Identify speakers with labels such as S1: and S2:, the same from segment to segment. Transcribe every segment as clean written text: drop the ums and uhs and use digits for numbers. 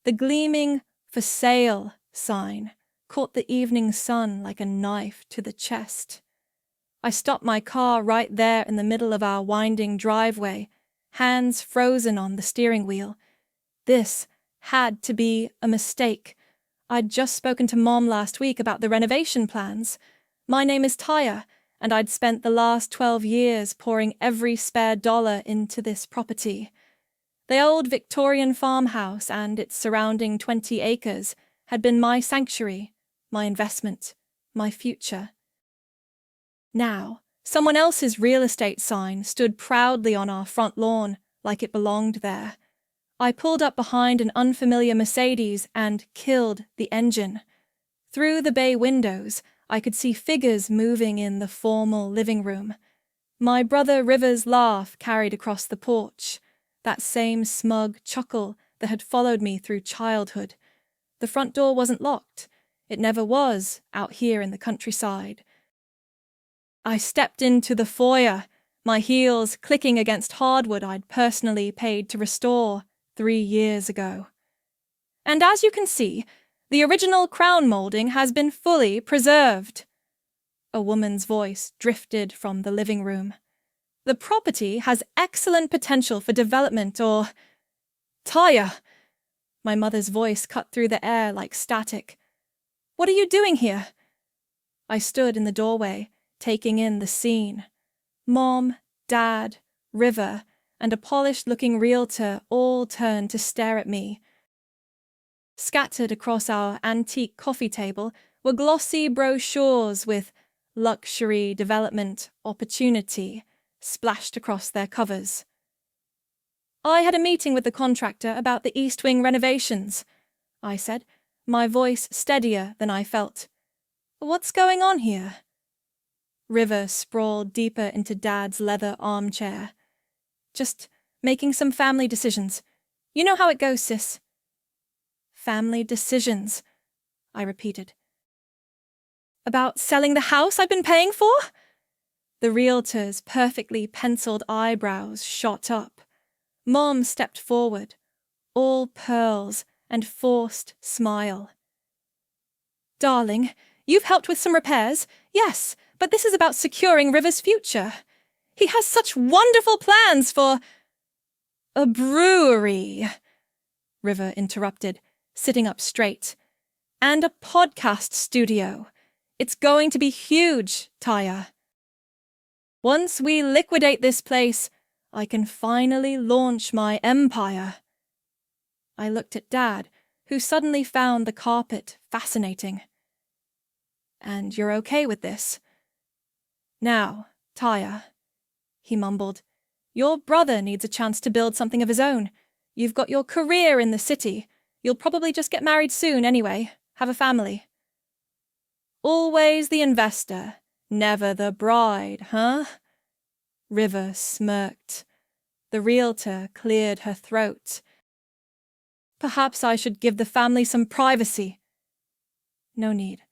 S1: The gleaming "For Sale" sign caught the evening sun like a knife to the chest. I stopped my car right there in the middle of our winding driveway, hands frozen on the steering wheel. This had to be a mistake. I'd just spoken to Mom last week about the renovation plans. My name is Taya, and I'd spent the last 12 years pouring every spare dollar into this property. The old Victorian farmhouse and its surrounding 20 acres had been my sanctuary, my investment, my future. Now, someone else's real estate sign stood proudly on our front lawn, like it belonged there. I pulled up behind an unfamiliar Mercedes and killed the engine. Through the bay windows, I could see figures moving in the formal living room. My brother River's laugh carried across the porch, that same smug chuckle that had followed me through childhood. The front door wasn't locked. It never was out here in the countryside. I stepped into the foyer, my heels clicking against hardwood I'd personally paid to restore 3 years ago. And as you can see, the original crown molding has been fully preserved. A woman's voice drifted from the living room. The property has excellent potential for development or... Taya! My mother's voice cut through the air like static. What are you doing here? I stood in the doorway, taking in the scene. Mom, Dad, River, and a polished-looking realtor all turned to stare at me. Scattered across our antique coffee table were glossy brochures with luxury development opportunity splashed across their covers. I had a meeting with the contractor about the East Wing renovations, I said, my voice steadier than I felt. What's going on here? River sprawled deeper into Dad's leather armchair. Just making some family decisions. You know how it goes, sis. Family decisions, I repeated. About selling the house I've been paying for? The realtor's perfectly penciled eyebrows shot up. Mom stepped forward, all pearls and forced smile. Darling, you've helped with some repairs, yes, but this is about securing River's future. He has such wonderful plans for... A brewery, River interrupted, sitting up straight. And a podcast studio. It's going to be huge, Taya. Once we liquidate this place, I can finally launch my empire. I looked at Dad, who suddenly found the carpet fascinating. And you're okay with this? Now, Taya, he mumbled, your brother needs a chance to build something of his own. You've got your career in the city. You'll probably just get married soon anyway, have a family. Always the investor, never the bride, huh? River smirked. The realtor cleared her throat. Perhaps I should give the family some privacy. No need,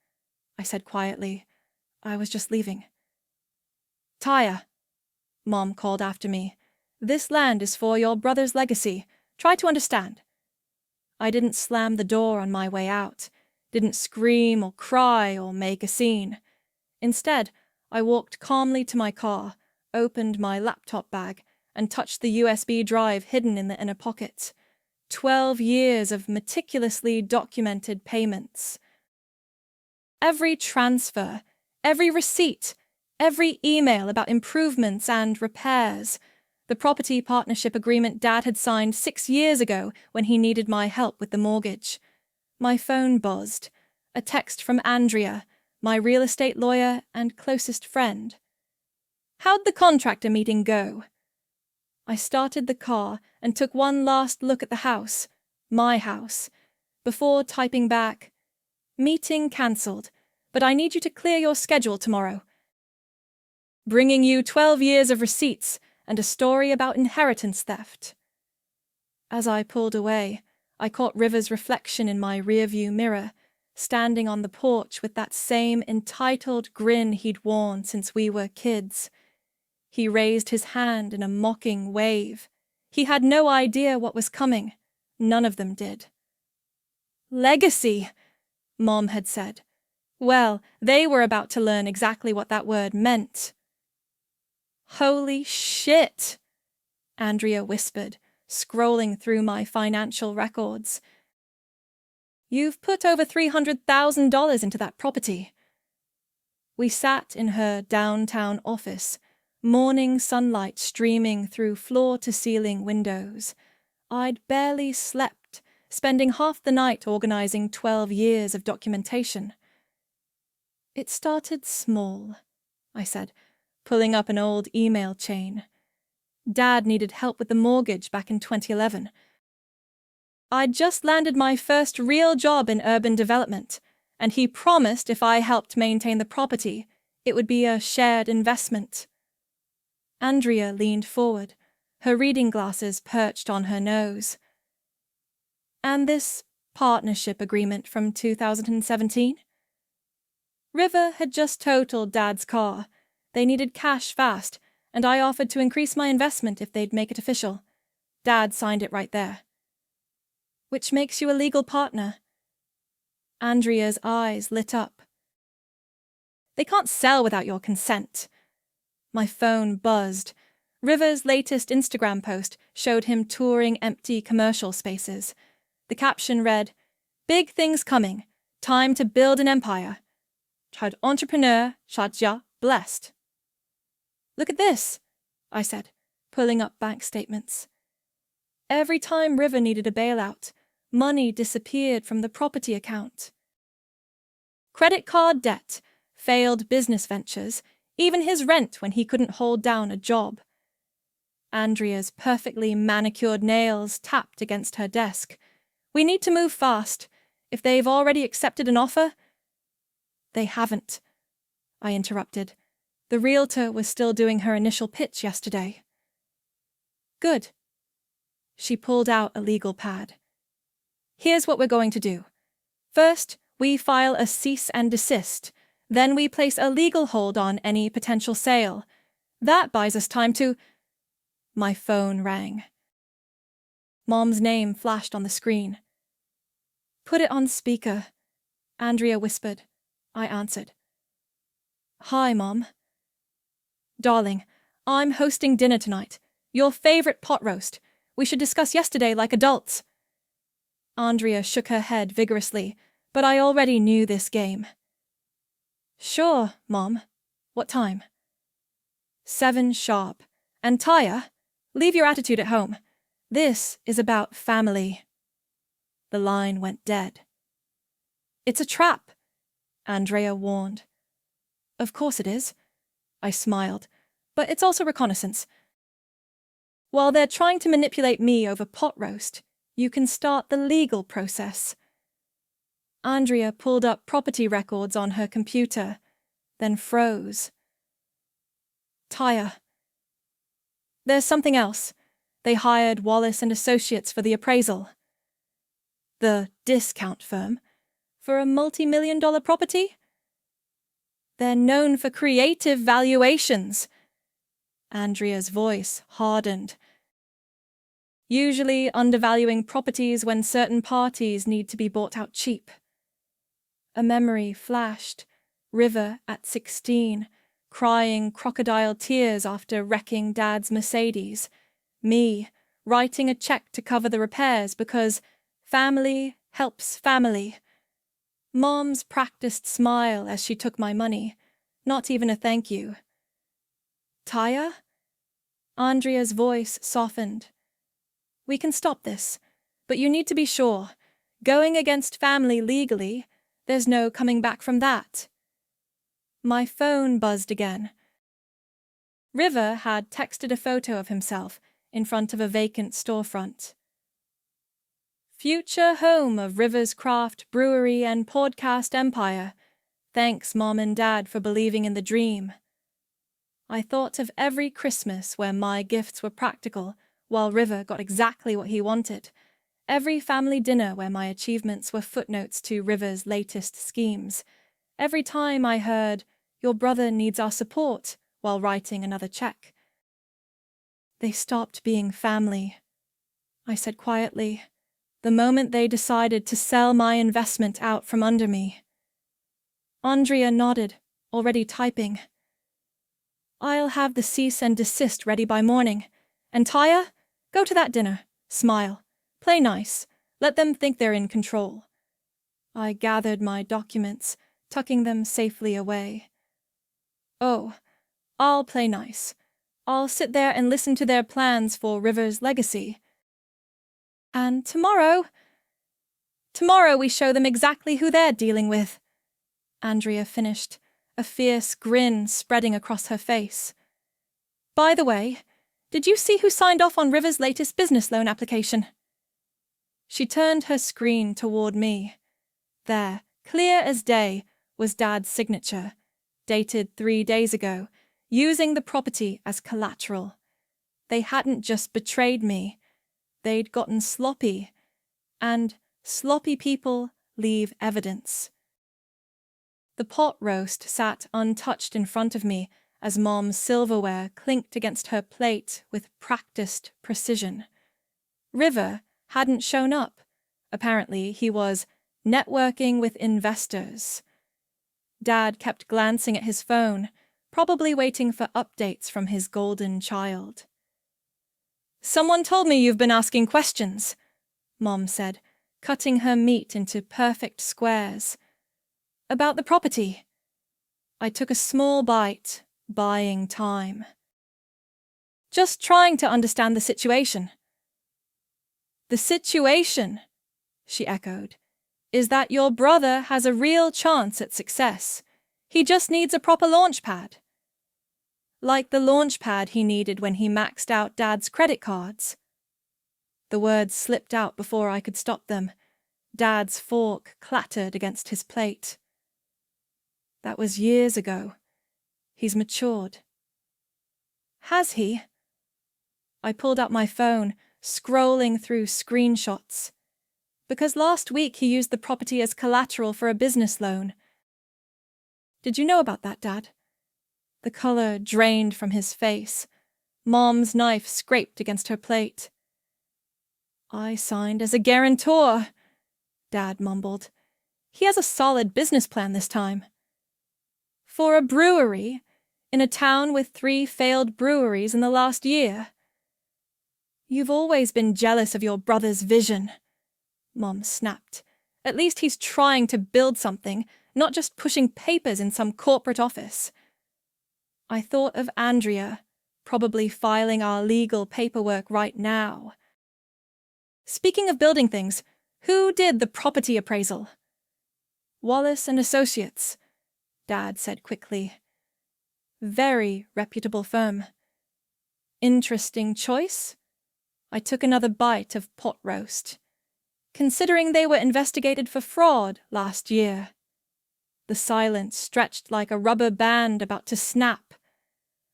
S1: I said quietly. I was just leaving. Taya, Mom called after me. This land is for your brother's legacy. Try to understand. I didn't slam the door on my way out, didn't scream or cry or make a scene. Instead, I walked calmly to my car, opened my laptop bag, and touched the USB drive hidden in the inner pocket. 12 years of meticulously documented payments. Every transfer, every receipt, every email about improvements and repairs. The property partnership agreement Dad had signed 6 years ago when he needed my help with the mortgage. My phone buzzed. A text from Andrea, my real estate lawyer and closest friend. How'd the contractor meeting go? I started the car and took one last look at the house, my house, before typing back, meeting cancelled, but I need you to clear your schedule tomorrow. Bringing you 12 years of receipts and a story about inheritance theft. As I pulled away, I caught River's reflection in my rearview mirror, standing on the porch with that same entitled grin he'd worn since we were kids. He raised his hand in a mocking wave. He had no idea what was coming. None of them did. Legacy, Mom had said. Well, they were about to learn exactly what that word meant. Holy shit, Andrea whispered, scrolling through my financial records. You've put over $300,000 into that property. We sat in her downtown office, morning sunlight streaming through floor-to-ceiling windows. I'd barely slept, spending half the night organizing 12 years of documentation. It started small, I said, pulling up an old email chain. Dad needed help with the mortgage back in 2011. I'd just landed my first real job in urban development, and he promised if I helped maintain the property, it would be a shared investment. Andrea leaned forward, her reading glasses perched on her nose. And this partnership agreement from 2017? River had just totaled Dad's car. They needed cash fast, and I offered to increase my investment if they'd make it official. Dad signed it right there. Which makes you a legal partner. Andrea's eyes lit up. They can't sell without your consent. My phone buzzed. River's latest Instagram post showed him touring empty commercial spaces. The caption read, "Big things coming. Time to build an empire. Child entrepreneur, Shadja, blessed." Look at this, I said, pulling up bank statements. Every time River needed a bailout, money disappeared from the property account. Credit card debt, failed business ventures, even his rent when he couldn't hold down a job. Andrea's perfectly manicured nails tapped against her desk. We need to move fast. If they've already accepted an offer... They haven't, I interrupted. The realtor was still doing her initial pitch yesterday. Good. She pulled out a legal pad. Here's what we're going to do. First, we file a cease and desist. Then we place a legal hold on any potential sale. That buys us time to... My phone rang. Mom's name flashed on the screen. Put it on speaker, Andrea whispered. I answered. Hi, Mom. Darling, I'm hosting dinner tonight. Your favorite pot roast. We should discuss yesterday like adults. Andrea shook her head vigorously, but I already knew this game. Sure, Mom. What time? 7 sharp. And Taya, leave your attitude at home. This is about family. The line went dead. It's a trap, Andrea warned. Of course it is. I smiled, but it's also reconnaissance. While they're trying to manipulate me over pot roast, you can start the legal process. Andrea pulled up property records on her computer, then froze. Taya. There's something else. They hired Wallace and Associates for the appraisal. The discount firm. For a multi-million-dollar property? They're known for creative valuations. Andrea's voice hardened. Usually undervaluing properties when certain parties need to be bought out cheap. A memory flashed. River at 16, crying crocodile tears after wrecking Dad's Mercedes. Me, writing a check to cover the repairs because family helps family. Mom's practiced smile as she took my money. Not even a thank you. Taya? Andrea's voice softened. We can stop this, but you need to be sure. Going against family legally, there's no coming back from that. My phone buzzed again. River had texted a photo of himself in front of a vacant storefront. Future home of River's Craft Brewery and Podcast Empire. Thanks, Mom and Dad, for believing in the dream. I thought of every Christmas where my gifts were practical, while River got exactly what he wanted. Every family dinner where my achievements were footnotes to River's latest schemes. Every time I heard, "Your brother needs our support," while writing another check. They stopped being family, I said quietly. the moment they decided to sell my investment out from under me. Andrea nodded, already typing. I'll have the cease and desist ready by morning. And Taya, go to that dinner. Smile. Play nice. Let them think they're in control. I gathered my documents, tucking them safely away. Oh, I'll play nice. I'll sit there and listen to their plans for River's legacy. And tomorrow we show them exactly who they're dealing with. Andrea finished, a fierce grin spreading across her face. By the way, did you see who signed off on River's latest business loan application? She turned her screen toward me. There, clear as day, was Dad's signature, dated 3 days ago, using the property as collateral. They hadn't just betrayed me. They'd gotten sloppy. And sloppy people leave evidence. The pot roast sat untouched in front of me as Mom's silverware clinked against her plate with practiced precision. River hadn't shown up. Apparently, he was networking with investors. Dad kept glancing at his phone, probably waiting for updates from his golden child. Someone told me you've been asking questions, Mom said, cutting her meat into perfect squares. About the property. I took a small bite, buying time. Just trying to understand the situation. The situation, she echoed, is that your brother has a real chance at success. He just needs a proper launch pad. Like the launch pad he needed when he maxed out Dad's credit cards. The words slipped out before I could stop them. Dad's fork clattered against his plate. That was years ago. He's matured. Has he? I pulled out my phone, scrolling through screenshots. Because last week he used the property as collateral for a business loan. Did you know about that, Dad? The color drained from his face. Mom's knife scraped against her plate. I signed as a guarantor, Dad mumbled. He has a solid business plan this time. For a brewery, in a town with 3 failed breweries in the last year. You've always been jealous of your brother's vision, Mom snapped. At least he's trying to build something, not just pushing papers in some corporate office. I thought of Andrea, probably filing our legal paperwork right now. Speaking of building things, who did the property appraisal? Wallace and Associates, Dad said quickly. Very reputable firm. Interesting choice. I took another bite of pot roast, considering they were investigated for fraud last year. The silence stretched like a rubber band about to snap.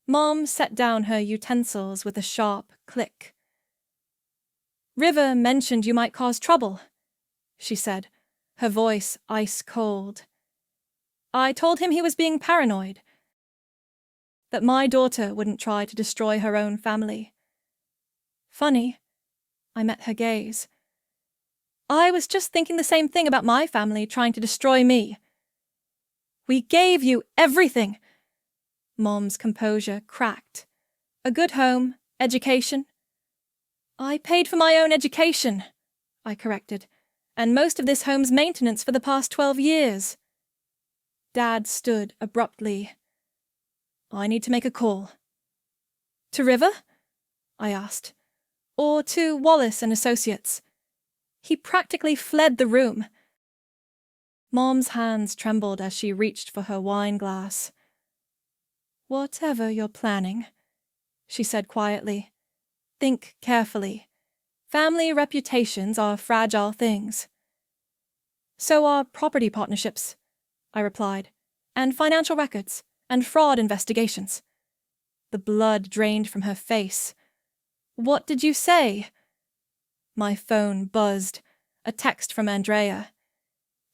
S1: Mom set down her utensils with a sharp click. River mentioned you might cause trouble, she said, her voice ice cold. I told him he was being paranoid, that my daughter wouldn't try to destroy her own family. Funny, I met her gaze. I was just thinking the same thing about my family trying to destroy me. We gave you everything. Mom's composure cracked. A good home, education. I paid for my own education, I corrected, and most of this home's maintenance for the past 12 years. Dad stood abruptly. I need to make a call. To River? I asked. Or to Wallace and Associates. He practically fled the room. Mom's hands trembled as she reached for her wine glass. Whatever you're planning, she said quietly. Think carefully. Family reputations are fragile things. So are property partnerships, I replied, and financial records, and fraud investigations. The blood drained from her face. What did you say? My phone buzzed. A text from Andrea.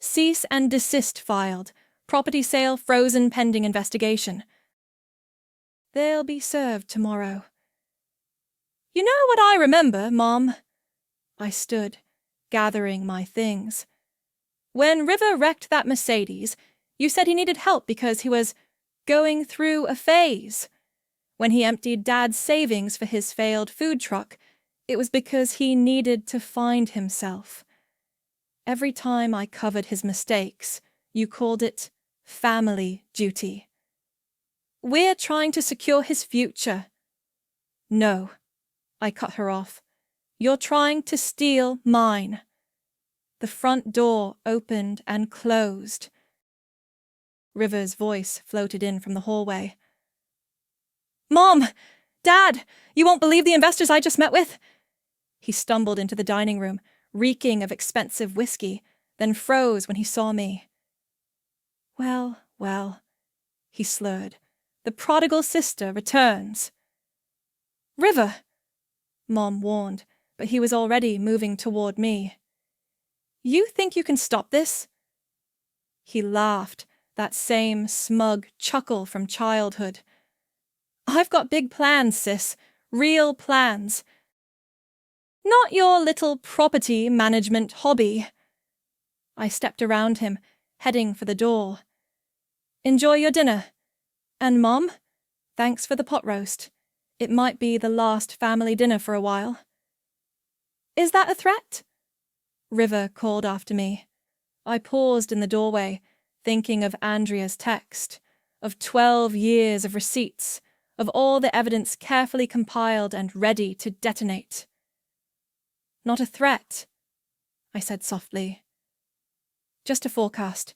S1: Cease and desist filed. Property sale frozen pending investigation. They'll be served tomorrow. You know what I remember, Mom? I stood, gathering my things. When River wrecked that Mercedes, you said he needed help because he was going through a phase. When he emptied Dad's savings for his failed food truck, it was because he needed to find himself. Every time I covered his mistakes, you called it family duty. We're trying to secure his future. No, I cut her off. You're trying to steal mine. The front door opened and closed. River's voice floated in from the hallway. Mom! Dad! You won't believe the investors I just met with! He stumbled into the dining room, reeking of expensive whiskey, then froze when he saw me. Well, well, he slurred. The prodigal sister returns. River! Mom warned, but he was already moving toward me. You think you can stop this? He laughed, that same smug chuckle from childhood. I've got big plans, sis. Real plans. Not your little property management hobby. I stepped around him, heading for the door. Enjoy your dinner. And Mom, thanks for the pot roast. It might be the last family dinner for a while. Is that a threat? River called after me. I paused in the doorway, thinking of Andrea's text, of 12 years of receipts, of all the evidence carefully compiled and ready to detonate. Not a threat, I said softly. Just a forecast.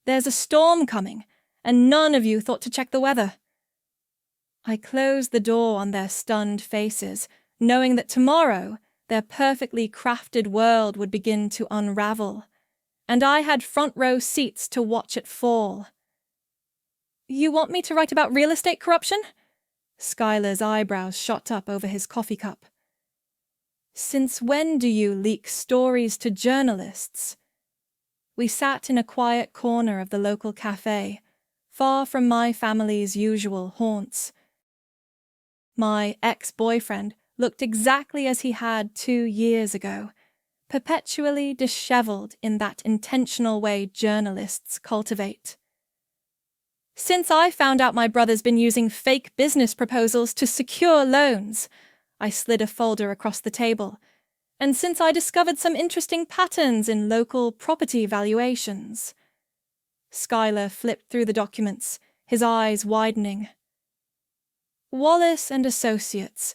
S1: There's a storm coming, and none of you thought to check the weather. I closed the door on their stunned faces, knowing that tomorrow their perfectly crafted world would begin to unravel, and I had front-row seats to watch it fall. You want me to write about real estate corruption? Skylar's eyebrows shot up over his coffee cup. Since when do you leak stories to journalists? We sat in a quiet corner of the local cafe, far from my family's usual haunts. My ex-boyfriend looked exactly as he had 2 years ago, perpetually disheveled in that intentional way journalists cultivate. Since I found out my brother's been using fake business proposals to secure loans, I slid a folder across the table, and since I discovered some interesting patterns in local property valuations. Skylar flipped through the documents, his eyes widening. Wallace and Associates.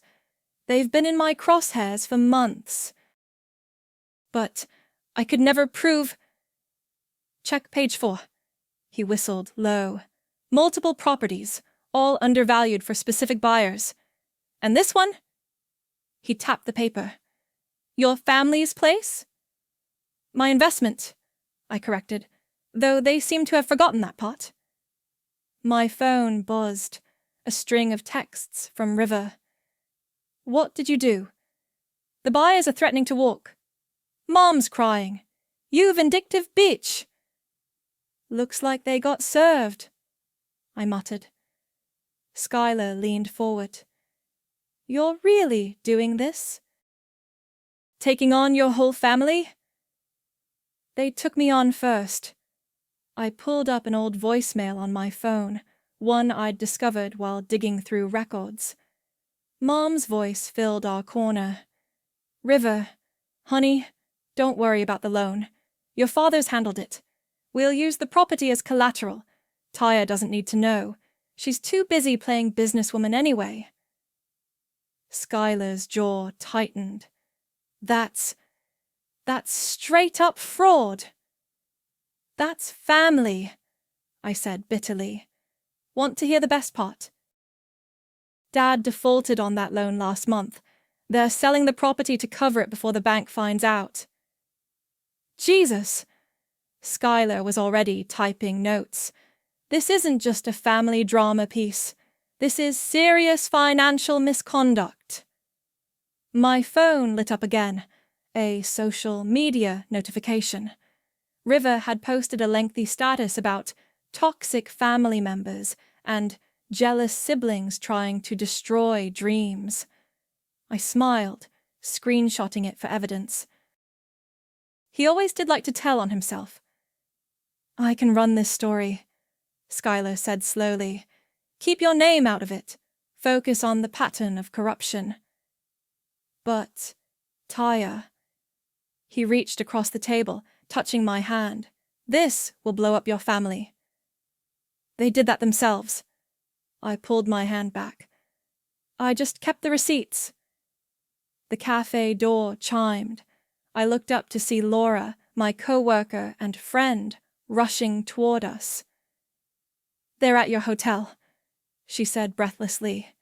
S1: They've been in my crosshairs for months. But I could never prove... Check page 4. He whistled low. Multiple properties, all undervalued for specific buyers. And this one? He tapped the paper. Your family's place? My investment, I corrected, though they seem to have forgotten that part. My phone buzzed, a string of texts from River. What did you do? The buyers are threatening to walk. Mom's crying. You vindictive bitch. Looks like they got served, I muttered. Skylar leaned forward. You're really doing this? Taking on your whole family? They took me on first. I pulled up an old voicemail on my phone, one I'd discovered while digging through records. Mom's voice filled our corner. River, honey, don't worry about the loan. Your father's handled it. We'll use the property as collateral. Taya doesn't need to know. She's too busy playing businesswoman anyway. Skylar's jaw tightened. That's straight up fraud. That's family, I said bitterly. Want to hear the best part? Dad defaulted on that loan last month. They're selling the property to cover it before the bank finds out. Jesus! Skylar was already typing notes. This isn't just a family drama piece. This is serious financial misconduct. My phone lit up again, a social media notification. River had posted a lengthy status about toxic family members and jealous siblings trying to destroy dreams. I smiled, screenshotting it for evidence. He always did like to tell on himself. I can run this story, Skylar said slowly. Keep your name out of it. Focus on the pattern of corruption. But, Taya. He reached across the table, touching my hand. This will blow up your family. They did that themselves. I pulled my hand back. I just kept the receipts. The cafe door chimed. I looked up to see Laura, my co-worker and friend, rushing toward us. They're at your hotel, she said breathlessly.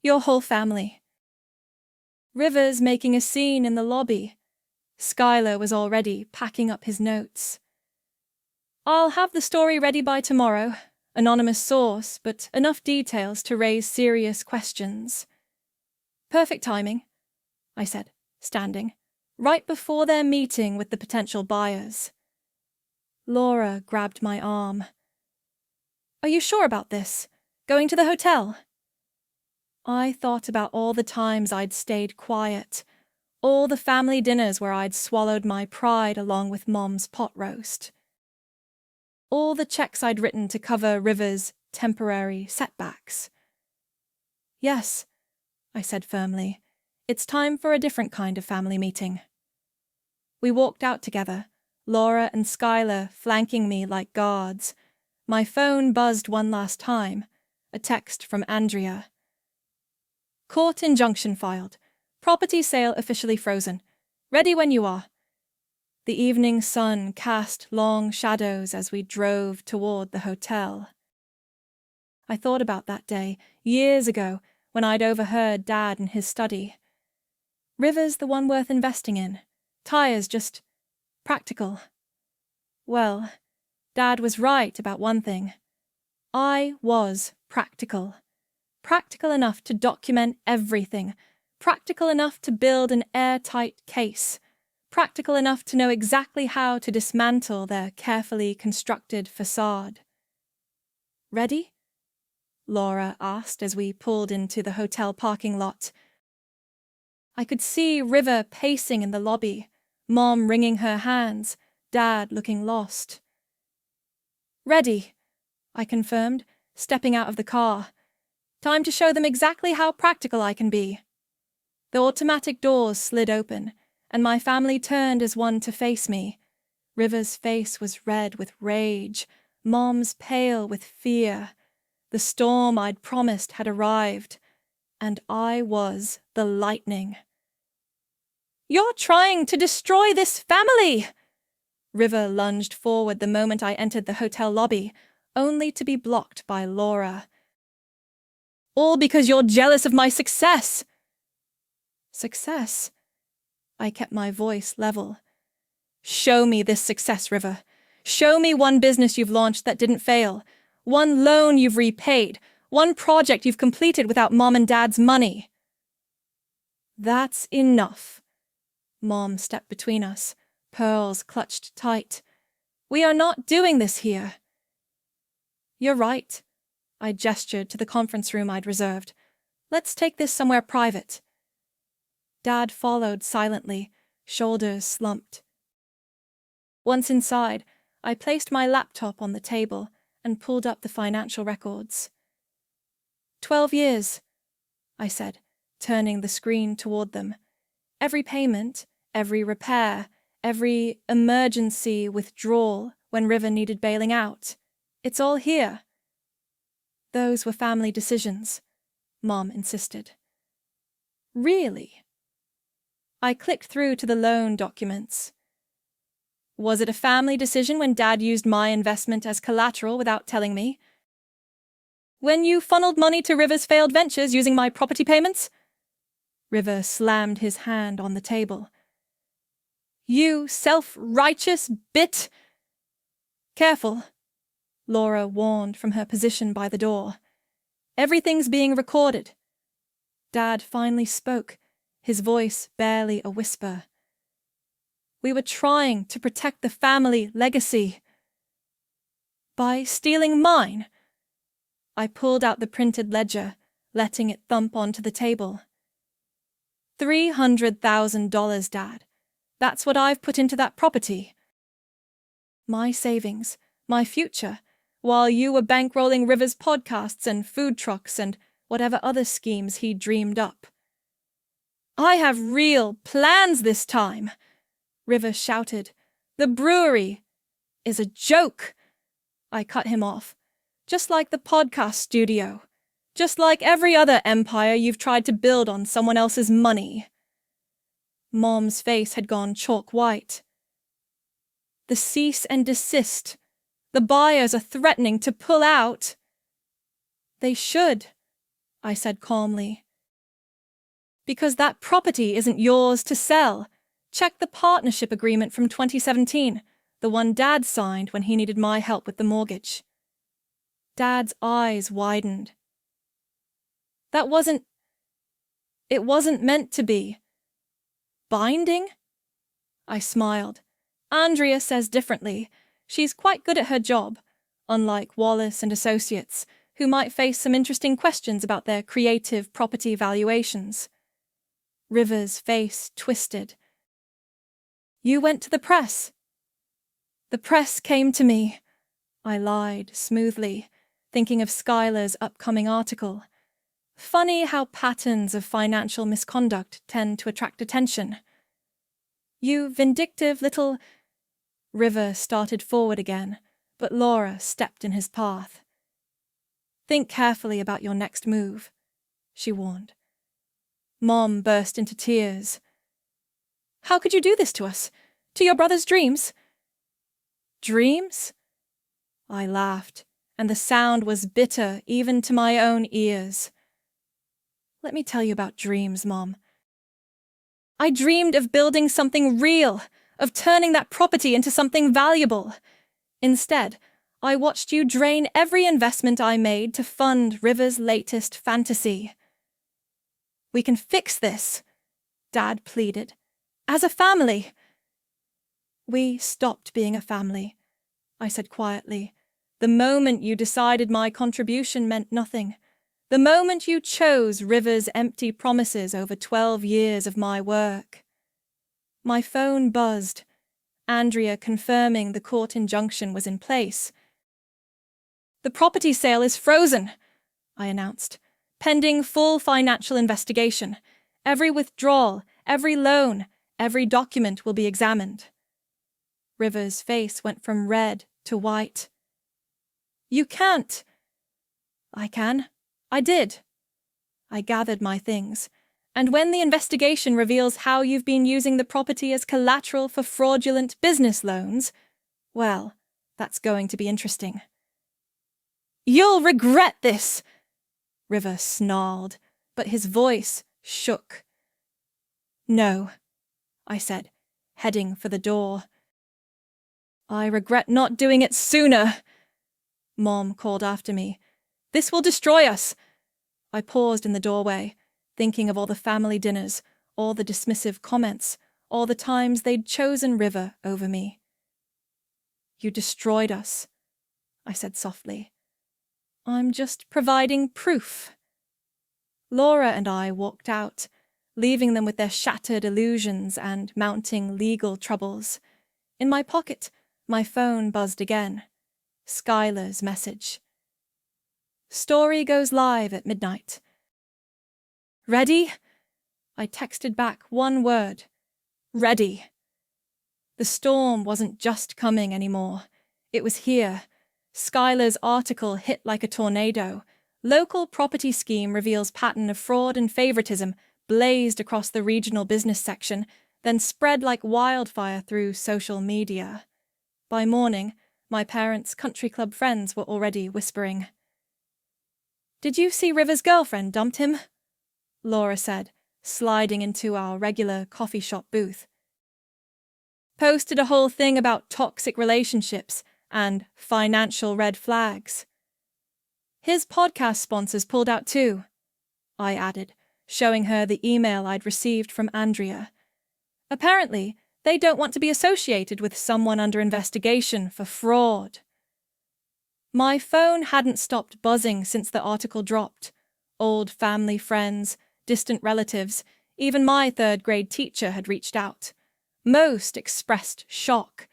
S1: Your whole family. Rivers making a scene in the lobby. Skylar was already packing up his notes. I'll have the story ready by tomorrow. Anonymous source, but enough details to raise serious questions. Perfect timing, I said, standing, right before their meeting with the potential buyers. Laura grabbed my arm. Are you sure about this? Going to the hotel? I thought about all the times I'd stayed quiet, all the family dinners where I'd swallowed my pride along with Mom's pot roast. All the checks I'd written to cover River's temporary setbacks. Yes, I said firmly, it's time for a different kind of family meeting. We walked out together, Laura and Skylar flanking me like guards. My phone buzzed one last time, a text from Andrea. Court injunction filed. Property sale officially frozen. Ready when you are. The evening sun cast long shadows as we drove toward the hotel. I thought about that day, years ago, when I'd overheard Dad in his study. River's the one worth investing in. Taya's just practical. Well, Dad was right about one thing. I was practical. Practical enough to document everything. Practical enough to build an airtight case. Practical enough to know exactly how to dismantle their carefully constructed facade. Ready? Laura asked as we pulled into the hotel parking lot. I could see River pacing in the lobby, Mom wringing her hands, Dad looking lost. Ready, I confirmed, stepping out of the car. Time to show them exactly how practical I can be. The automatic doors slid open, and my family turned as one to face me. River's face was red with rage, Mom's pale with fear. The storm I'd promised had arrived, and I was the lightning. You're trying to destroy this family! River lunged forward the moment I entered the hotel lobby, only to be blocked by Laura. All because you're jealous of my success! Success? I kept my voice level. Show me this success, River. Show me one business you've launched that didn't fail. One loan you've repaid. One project you've completed without Mom and Dad's money. That's enough. Mom stepped between us, pearls clutched tight. We are not doing this here. You're right. I gestured to the conference room I'd reserved. Let's take this somewhere private. Dad followed silently, shoulders slumped. Once inside, I placed my laptop on the table and pulled up the financial records. 12 years, I said, turning the screen toward them. Every payment, every repair, every emergency withdrawal when River needed bailing out. It's all here. Those were family decisions, Mom insisted. Really? I clicked through to the loan documents. Was it a family decision when Dad used my investment as collateral without telling me? When you funneled money to River's failed ventures using my property payments? River slammed his hand on the table. You self-righteous bit! Careful, Laura warned from her position by the door. Everything's being recorded. Dad finally spoke, his voice barely a whisper. We were trying to protect the family legacy. By stealing mine? I pulled out the printed ledger, letting it thump onto the table. $300,000, Dad. That's what I've put into that property. My savings, my future, while you were bankrolling River's podcasts and food trucks and whatever other schemes he dreamed up. I have real plans this time, River shouted. The brewery is a joke. I cut him off. Just like the podcast studio. Just like every other empire you've tried to build on someone else's money. Mom's face had gone chalk white. The cease and desist. The buyers are threatening to pull out. They should, I said calmly. Because that property isn't yours to sell. Check the partnership agreement from 2017, the one Dad signed when he needed my help with the mortgage. Dad's eyes widened. It wasn't meant to be. Binding? I smiled. Andrea says differently. She's quite good at her job, unlike Wallace and Associates, who might face some interesting questions about their creative property valuations. River's face twisted. You went to the press. The press came to me, I lied smoothly, thinking of Schuyler's upcoming article. Funny how patterns of financial misconduct tend to attract attention. You vindictive little... River started forward again, but Laura stepped in his path. Think carefully about your next move, she warned. Mom burst into tears. How could you do this to us? To your brother's dreams? Dreams? I laughed, and the sound was bitter even to my own ears. Let me tell you about dreams, Mom. I dreamed of building something real, of turning that property into something valuable. Instead, I watched you drain every investment I made to fund River's latest fantasy. We can fix this, Dad pleaded. As a family. We stopped being a family, I said quietly. The moment you decided my contribution meant nothing. The moment you chose River's empty promises over 12 years of my work. My phone buzzed, Andrea confirming the court injunction was in place. The property sale is frozen, I announced, pending full financial investigation. Every withdrawal, every loan, every document will be examined. River's face went from red to white. You can't. I can. I did. I gathered my things, and when the investigation reveals how you've been using the property as collateral for fraudulent business loans, well, that's going to be interesting. You'll regret this, River snarled, but his voice shook. No, I said, heading for the door. I regret not doing it sooner, Mom called after me. This will destroy us. I paused in the doorway, thinking of all the family dinners, all the dismissive comments, all the times they'd chosen River over me. You destroyed us, I said softly. I'm just providing proof. Laura and I walked out, leaving them with their shattered illusions and mounting legal troubles. In my pocket, my phone buzzed again. Schuyler's message. Story goes live at midnight. Ready? I texted back one word. Ready. The storm wasn't just coming anymore. It was here. Schuyler's article hit like a tornado. Local property scheme reveals pattern of fraud and favoritism blazed across the regional business section, then spread like wildfire through social media. By morning, my parents' country club friends were already whispering. Did you see River's girlfriend dumped him? Laura said, sliding into our regular coffee shop booth. Posted a whole thing about toxic relationships and financial red flags. His podcast sponsors pulled out too, I added, showing her the email I'd received from Andrea. Apparently, they don't want to be associated with someone under investigation for fraud. My phone hadn't stopped buzzing since the article dropped. Old family friends, distant relatives, even my third-grade teacher had reached out. Most expressed shock.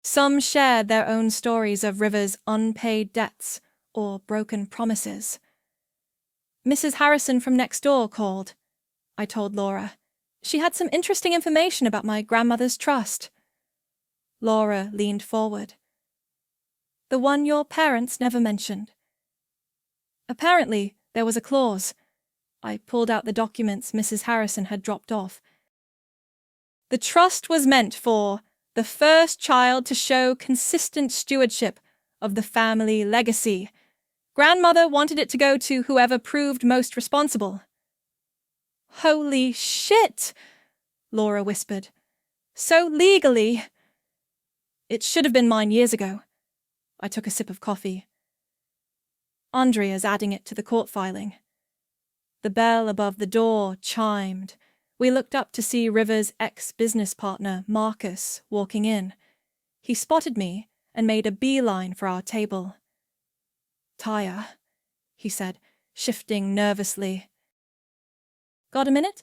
S1: Some shared their own stories of River's unpaid debts or broken promises. Mrs. Harrison from next door called, I told Laura. She had some interesting information about my grandmother's trust. Laura leaned forward. The one your parents never mentioned. Apparently, there was a clause. I pulled out the documents Mrs. Harrison had dropped off. The trust was meant for the first child to show consistent stewardship of the family legacy. Grandmother wanted it to go to whoever proved most responsible. Holy shit, Laura whispered. So legally. It should have been mine years ago. I took a sip of coffee. Andrea's adding it to the court filing. The bell above the door chimed. We looked up to see River's ex-business partner, Marcus, walking in. He spotted me and made a beeline for our table. Taya, he said, shifting nervously. Got a minute?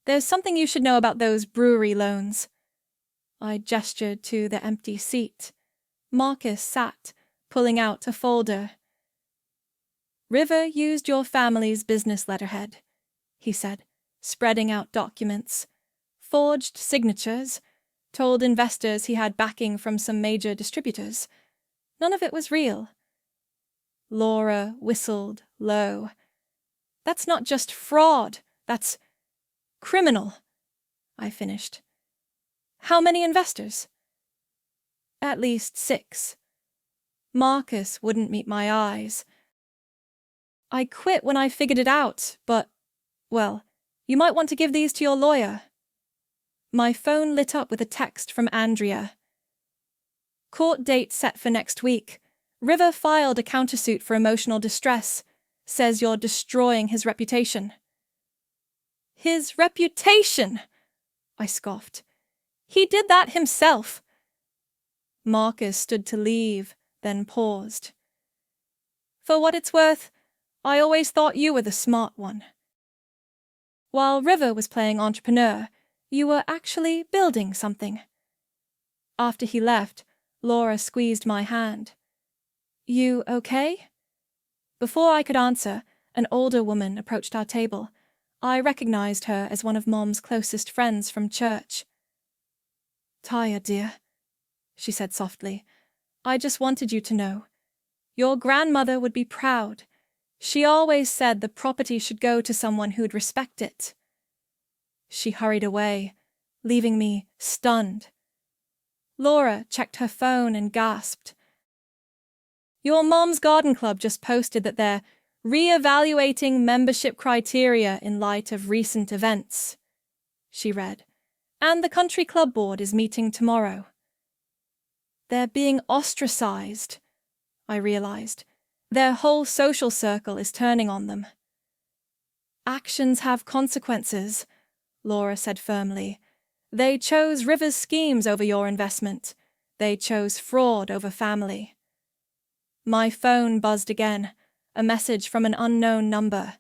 S1: There's something you should know about those brewery loans. I gestured to the empty seat. Marcus sat, pulling out a folder. River used your family's business letterhead, he said, spreading out documents. Forged signatures, told investors he had backing from some major distributors. None of it was real. Laura whistled low. That's not just fraud, that's criminal, I finished. How many investors? At least 6. Marcus wouldn't meet my eyes. I quit when I figured it out, but, well, you might want to give these to your lawyer. My phone lit up with a text from Andrea. Court date set for next week. River filed a countersuit for emotional distress. Says you're destroying his reputation. His reputation? I scoffed. He did that himself. Marcus stood to leave, then paused. For what it's worth, I always thought you were the smart one. While River was playing entrepreneur, you were actually building something. After he left, Laura squeezed my hand. You okay? Before I could answer, an older woman approached our table. I recognized her as one of Mom's closest friends from church. Taya, dear, she said softly, I just wanted you to know. Your grandmother would be proud. She always said the property should go to someone who'd respect it. She hurried away, leaving me stunned. Laura checked her phone and gasped. Your Mom's Garden Club just posted that they're re-evaluating membership criteria in light of recent events, she read, and the country club board is meeting tomorrow. They're being ostracized, I realized. Their whole social circle is turning on them. Actions have consequences, Laura said firmly. They chose River's schemes over your investment. They chose fraud over family. My phone buzzed again, a message from an unknown number.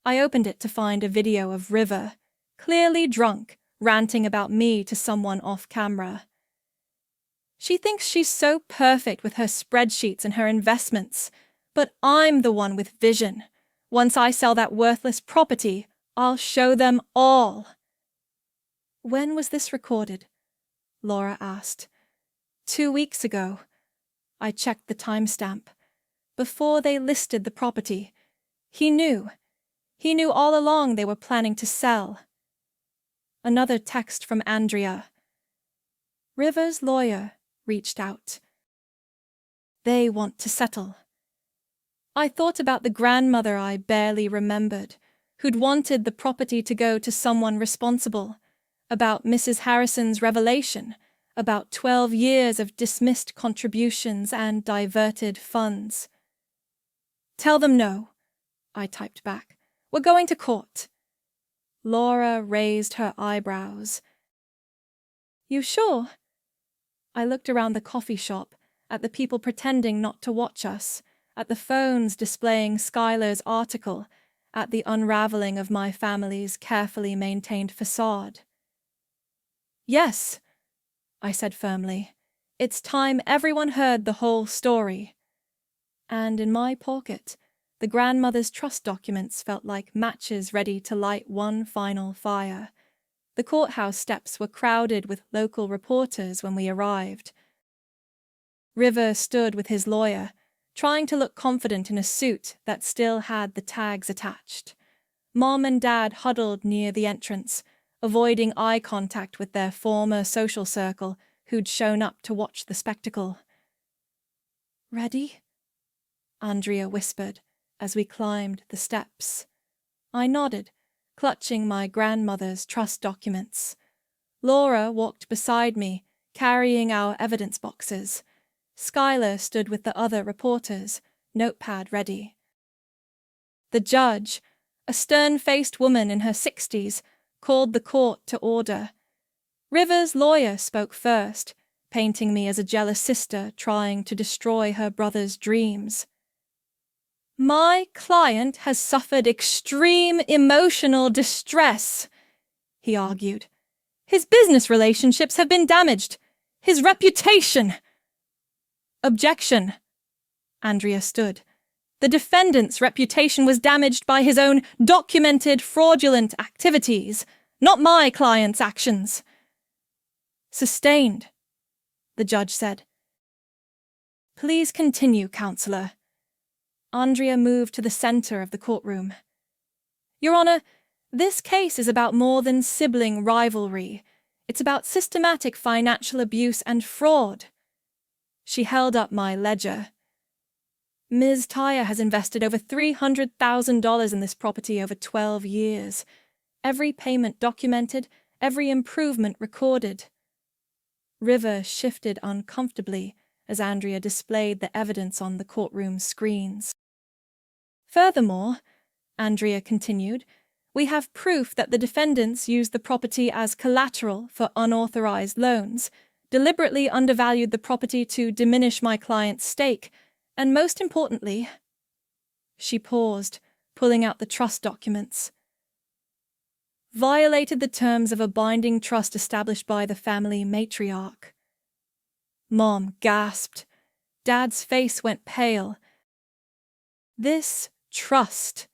S1: I opened it to find a video of River, clearly drunk, ranting about me to someone off camera. She thinks she's so perfect with her spreadsheets and her investments, but I'm the one with vision. Once I sell that worthless property, I'll show them all. When was this recorded? Laura asked. 2 weeks ago. I checked the timestamp. Before they listed the property. He knew. He knew all along they were planning to sell. Another text from Andrea. River's lawyer reached out. They want to settle. I thought about the grandmother I barely remembered, who'd wanted the property to go to someone responsible, about Mrs. Harrison's revelation, about 12 years of dismissed contributions and diverted funds. Tell them no, I typed back. We're going to court. Laura raised her eyebrows. You sure? I looked around the coffee shop, at the people pretending not to watch us, at the phones displaying Skylar's article, at the unraveling of my family's carefully maintained facade. Yes, I said firmly. It's time everyone heard the whole story. And in my pocket, the grandmother's trust documents felt like matches ready to light one final fire. The courthouse steps were crowded with local reporters when we arrived. River stood with his lawyer, trying to look confident in a suit that still had the tags attached. Mom and Dad huddled near the entrance, avoiding eye contact with their former social circle who'd shown up to watch the spectacle. "Ready?" Andrea whispered as we climbed the steps. I nodded, clutching my grandmother's trust documents. Laura walked beside me, carrying our evidence boxes. Skylar stood with the other reporters, notepad ready. The judge, a stern-faced woman in her 60s, called the court to order. River's lawyer spoke first, painting me as a jealous sister trying to destroy her brother's dreams. "My client has suffered extreme emotional distress," he argued. "His business relationships have been damaged. His reputation." "Objection." Andrea stood. "The defendant's reputation was damaged by his own documented fraudulent activities, not my client's actions." "Sustained," the judge said. "Please continue, counselor." Andrea moved to the center of the courtroom. "Your Honor, this case is about more than sibling rivalry. It's about systematic financial abuse and fraud." She held up my ledger. "Ms. Tyre has invested over $300,000 in this property over 12 years. Every payment documented, every improvement recorded." River shifted uncomfortably as Andrea displayed the evidence on the courtroom screens. "Furthermore," Andrea continued, "we have proof that the defendants used the property as collateral for unauthorized loans, deliberately undervalued the property to diminish my client's stake, and most importantly—" She paused, pulling out the trust documents. "Violated the terms of a binding trust established by the family matriarch." Mom gasped. Dad's face went pale. "This trust,"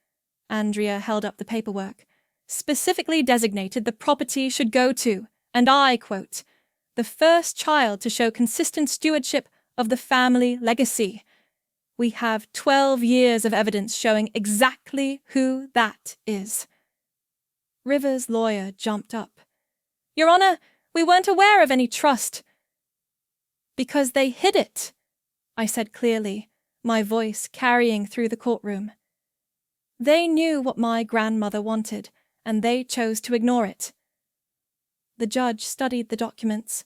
S1: Andrea held up the paperwork, "specifically designated the property should go to, and I quote, 'the first child to show consistent stewardship of the family legacy.' We have 12 years of evidence showing exactly who that is." River's lawyer jumped up. "Your Honor, we weren't aware of any trust." "Because they hid it," I said clearly, my voice carrying through the courtroom. "They knew what my grandmother wanted, and they chose to ignore it." The judge studied the documents.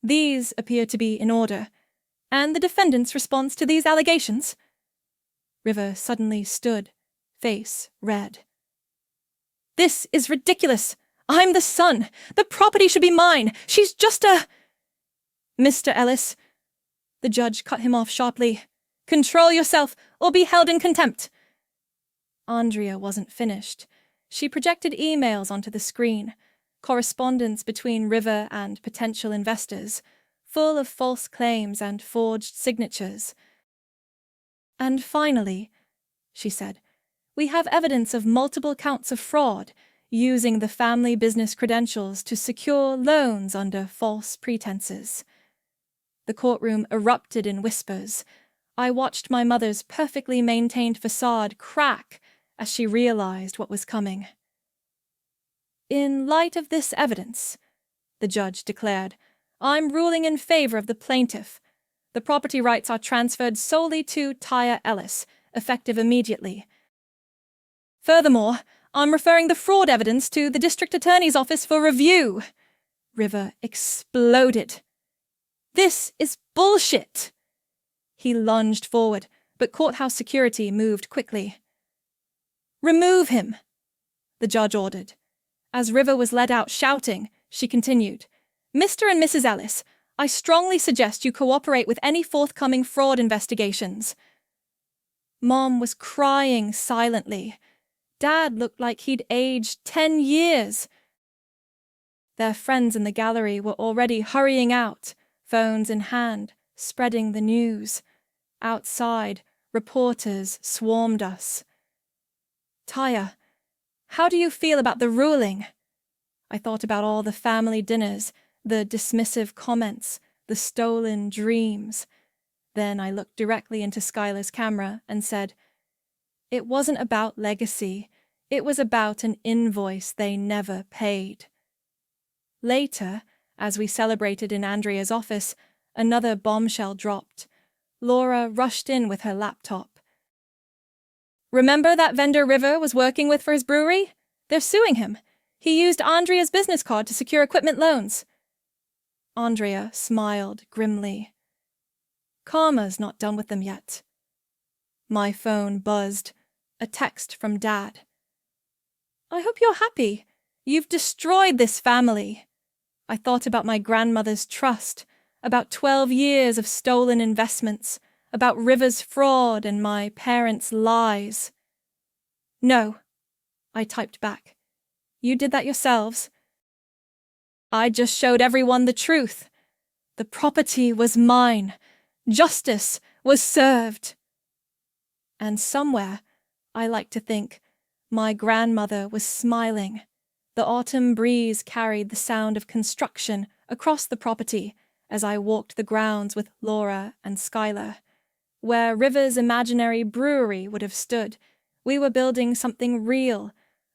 S1: "These appear to be in order. And the defendant's response to these allegations?" River suddenly stood, face red. "This is ridiculous. I'm the son. The property should be mine. She's just a—" "Mr. Ellis," the judge cut him off sharply. "Control yourself, or be held in contempt." Andrea wasn't finished. She projected emails onto the screen, correspondence between River and potential investors, full of false claims and forged signatures. "And finally," she said, "we have evidence of multiple counts of fraud, using the family business credentials to secure loans under false pretenses." The courtroom erupted in whispers. I watched my mother's perfectly maintained facade crack as she realized what was coming. "In light of this evidence," the judge declared, "I'm ruling in favor of the plaintiff. The property rights are transferred solely to Tyre Ellis, effective immediately. Furthermore, I'm referring the fraud evidence to the district attorney's office for review." River exploded. "This is bullshit!" He lunged forward, but courthouse security moved quickly. "Remove him," the judge ordered. As River was led out shouting, she continued, "Mr. and Mrs. Ellis, I strongly suggest you cooperate with any forthcoming fraud investigations." Mom was crying silently. Dad looked like he'd aged 10 years. Their friends in the gallery were already hurrying out, phones in hand, spreading the news. Outside, reporters swarmed us. Taya, how do you feel about the ruling? I thought about all the family dinners, the dismissive comments, the stolen dreams. Then I looked directly into Skylar's camera and said, "It wasn't about legacy. It was about an invoice they never paid." Later, as we celebrated in Andrea's office, another bombshell dropped. Laura rushed in with her laptop. "Remember that vendor River was working with for his brewery? They're suing him. He used Andrea's business card to secure equipment loans." Andrea smiled grimly. "Karma's not done with them yet." My phone buzzed. A text from Dad. "I hope you're happy. You've destroyed this family." I thought about my grandmother's trust, about 12 years of stolen investments, about River's fraud and my parents' lies. "No," I typed back. "You did that yourselves." "I just showed everyone the truth. The property was mine. Justice was served." And somewhere, I like to think, my grandmother was smiling. The autumn breeze carried the sound of construction across the property as I walked the grounds with Laura and Skylar. Where River's imaginary brewery would have stood, we were building something real,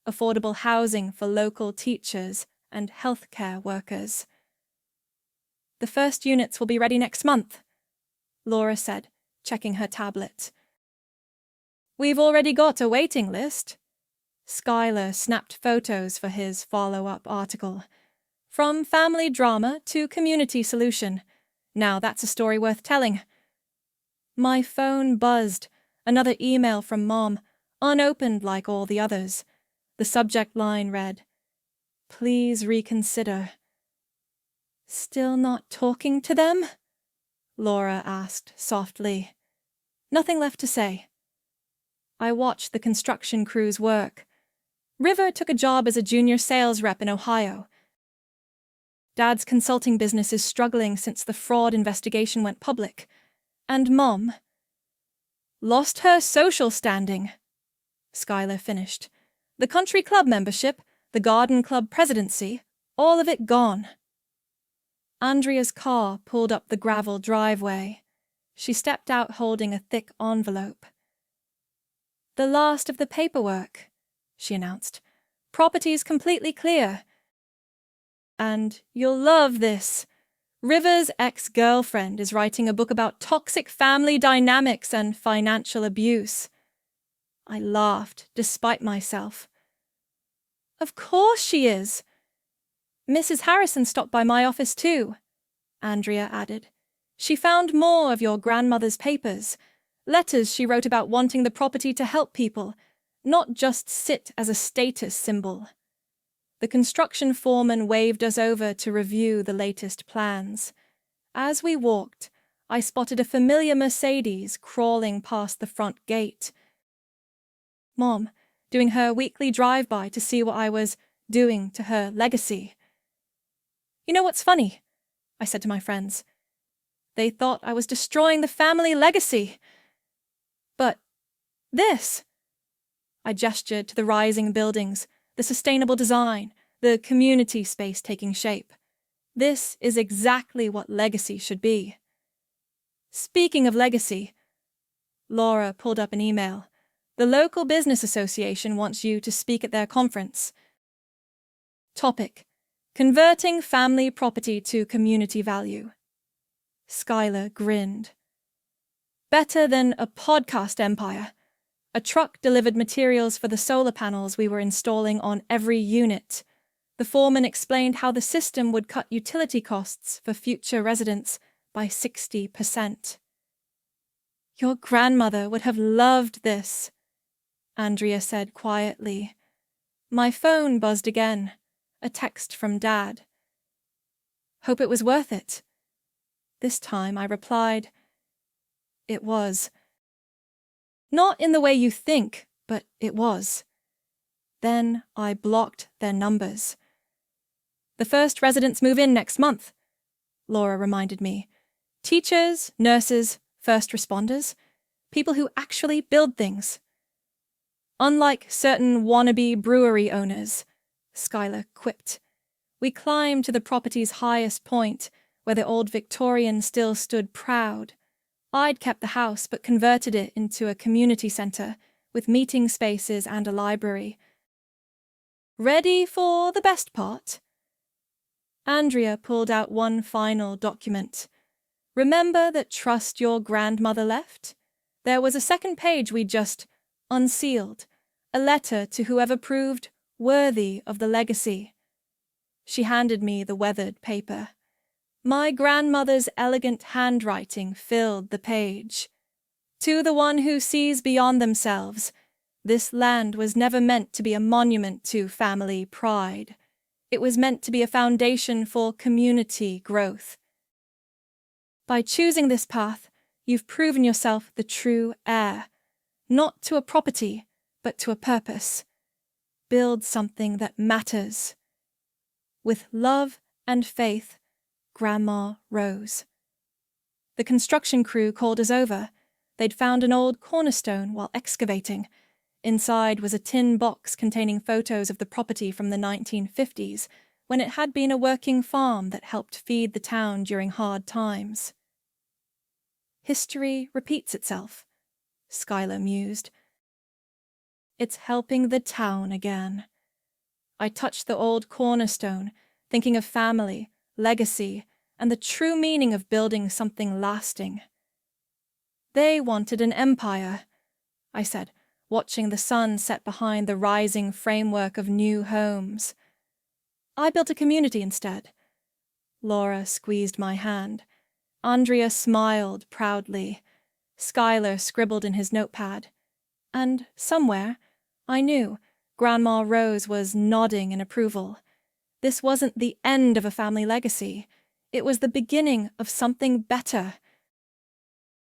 S1: affordable housing for local teachers and healthcare workers. "The first units will be ready next month," Laura said, checking her tablet. "We've already got a waiting list." Skylar snapped photos for his follow-up article. "From family drama to community solution. Now that's a story worth telling." My phone buzzed. Another email from Mom, unopened like all the others. The subject line read, "Please reconsider." "Still not talking to them?" Laura asked softly. Nothing left to say. I watched the construction crews work. River took a job as a junior sales rep in Ohio. Dad's consulting business is struggling since the fraud investigation went public. And Mom lost her social standing. Skylar finished. The country club membership, the garden club presidency, all of it gone. Andrea's car pulled up the gravel driveway. She stepped out holding a thick envelope. "The last of the paperwork," she announced. "Property's completely clear. And you'll love this. River's ex-girlfriend is writing a book about toxic family dynamics and financial abuse." I laughed, despite myself. "Of course she is. Mrs. Harrison stopped by my office too," Andrea added. "She found more of your grandmother's papers, letters she wrote about wanting the property to help people, not just sit as a status symbol." The construction foreman waved us over to review the latest plans. As we walked, I spotted a familiar Mercedes crawling past the front gate. Mom, doing her weekly drive-by to see what I was doing to her legacy. "You know what's funny?" I said to my friends. "They thought I was destroying the family legacy. But this..." I gestured to the rising buildings, the sustainable design, the community space taking shape. This is exactly what legacy should be. Speaking of legacy, Laura pulled up an email. "The local business association wants you to speak at their conference." Topic: Converting family property to community value. Skylar grinned. "Better than a podcast empire." A truck delivered materials for the solar panels we were installing on every unit. The foreman explained how the system would cut utility costs for future residents by 60%. "Your grandmother would have loved this," Andrea said quietly. My phone buzzed again, a text from Dad. "Hope it was worth it." This time I replied, "It was. Not in the way you think, but it was." Then I blocked their numbers. The first residents move in next month, Laura reminded me. Teachers, nurses, first responders, people who actually build things. Unlike certain wannabe brewery owners, Skylar quipped, we climbed to the property's highest point, where the old Victorian still stood proud. I'd kept the house but converted it into a community centre, with meeting spaces and a library. Ready for the best part? Andrea pulled out one final document. Remember that trust your grandmother left? There was a second page we just unsealed, a letter to whoever proved worthy of the legacy. She handed me the weathered paper. My grandmother's elegant handwriting filled the page. To the one who sees beyond themselves, this land was never meant to be a monument to family pride. It was meant to be a foundation for community growth. By choosing this path, you've proven yourself the true heir, not to a property, but to a purpose. Build something that matters. With love and faith, Grandma Rose. The construction crew called us over. They'd found an old cornerstone while excavating. Inside was a tin box containing photos of the property from the 1950s, when it had been a working farm that helped feed the town during hard times. History repeats itself, Skylar mused. It's helping the town again. I touched the old cornerstone, thinking of family, legacy, and the true meaning of building something lasting. They wanted an empire, I said, watching the sun set behind the rising framework of new homes. I built a community instead. Laura squeezed my hand. Andrea smiled proudly. Skylar scribbled in his notepad. And somewhere, I knew, Grandma Rose was nodding in approval. This wasn't the end of a family legacy. It was the beginning of something better.